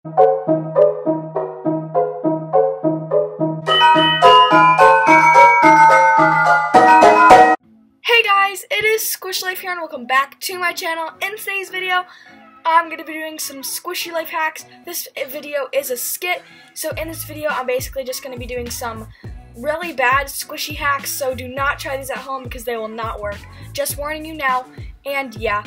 Hey guys, it is Squish Life here and welcome back to my channel. In today's video, I'm going to be doing some squishy life hacks. This video is a skit, so in this video I'm basically just going to be doing some really bad squishy hacks, so do not try these at home because they will not work. Just warning you now, and yeah.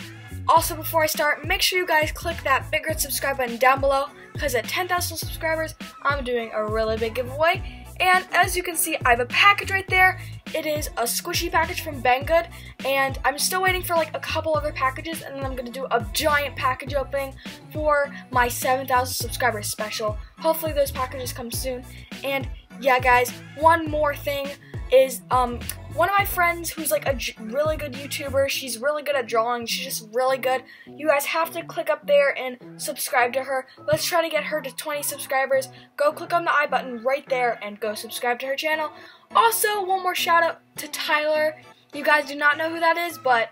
Also, before I start, make sure you guys click that big red subscribe button down below because at 10,000 subscribers, I'm doing a really big giveaway. And as you can see, I have a package right there. It is a squishy package from Banggood, and I'm still waiting for like a couple other packages, and then I'm gonna do a giant package opening for my 7,000 subscribers special. Hopefully those packages come soon. And yeah, guys, one more thing is one of my friends who's like a really good YouTuber. She's really good at drawing. She's just really good. You guys have to click up there and subscribe to her. Let's try to get her to 20 subscribers. Go click on the I button right there and go subscribe to her channel. Also, one more shout out to Tyler. You guys do not know who that is, but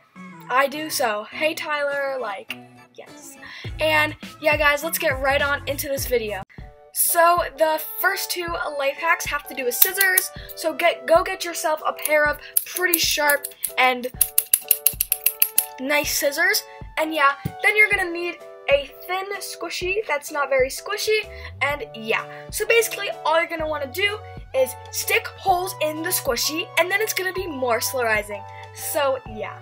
I do, so hey Tyler, like, yes. And yeah guys, let's get right on into this video. So the first two life hacks have to do with scissors. So go get yourself a pair of pretty sharp and nice scissors. And yeah, then you're gonna need a thin squishy that's not very squishy. And yeah, so basically all you're gonna want to do is stick holes in the squishy, and then it's gonna be more moisturizing. So yeah.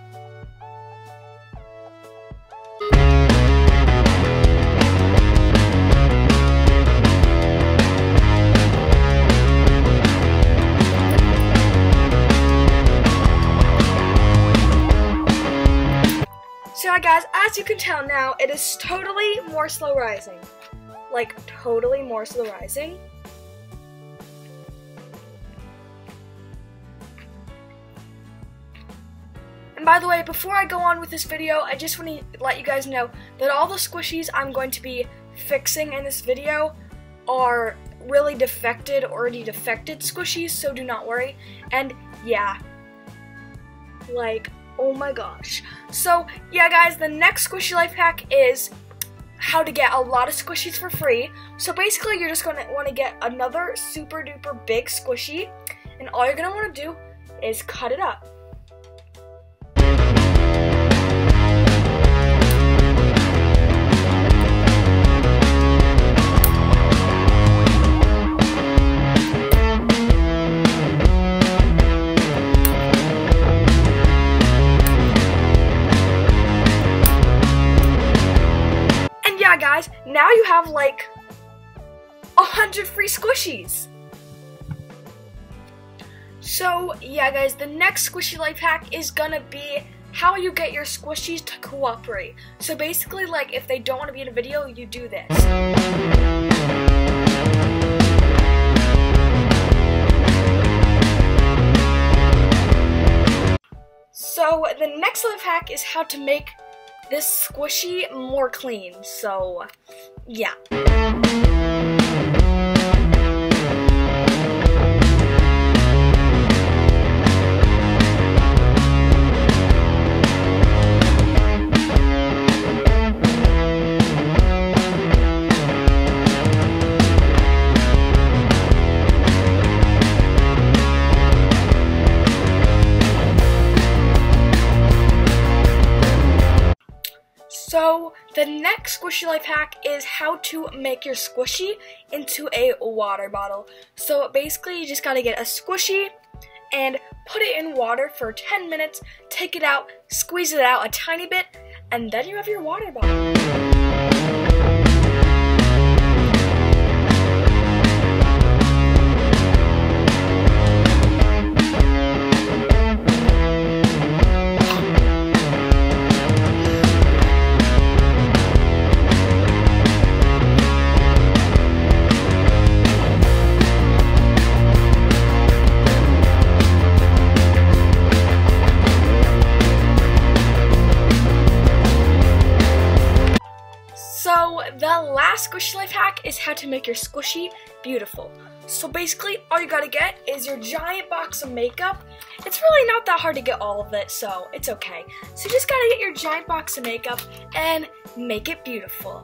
So yeah, guys, as you can tell now, it is totally more slow rising. Like, totally more slow rising. And by the way, before I go on with this video, I just want to let you guys know that all the squishies I'm going to be fixing in this video are really already defected squishies, so do not worry. And yeah, like, oh my gosh. So yeah guys, the next squishy life hack is how to get a lot of squishies for free. So basically you're just going to want to get another super duper big squishy, and all you're going to want to do is cut it up. Guys, now you have like 100 free squishies. So yeah guys, the next squishy life hack is gonna be how you get your squishies to cooperate. So basically, like, if they don't want to be in a video, you do this. So the next life hack is how to make this squishy more clean, so yeah. So the next squishy life hack is how to make your squishy into a water bottle. So basically you just gotta get a squishy and put it in water for 10 minutes, take it out, squeeze it out a tiny bit, and then you have your water bottle. The last squishy life hack is how to make your squishy beautiful. So basically, all you gotta get is your giant box of makeup. It's really not that hard to get all of it, so it's okay. So you just gotta get your giant box of makeup and make it beautiful.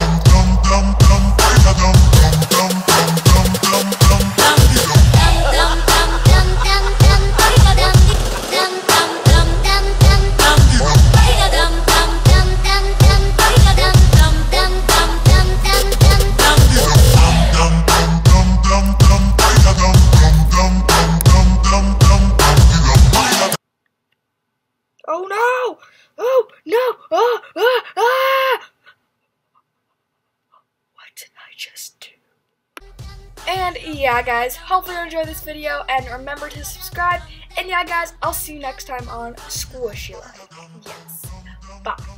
Oh no! Oh no! Ah! What did I just do? And yeah, guys, hopefully you enjoyed this video, and remember to subscribe. And yeah, guys, I'll see you next time on Squishy Life. Yes. Bye.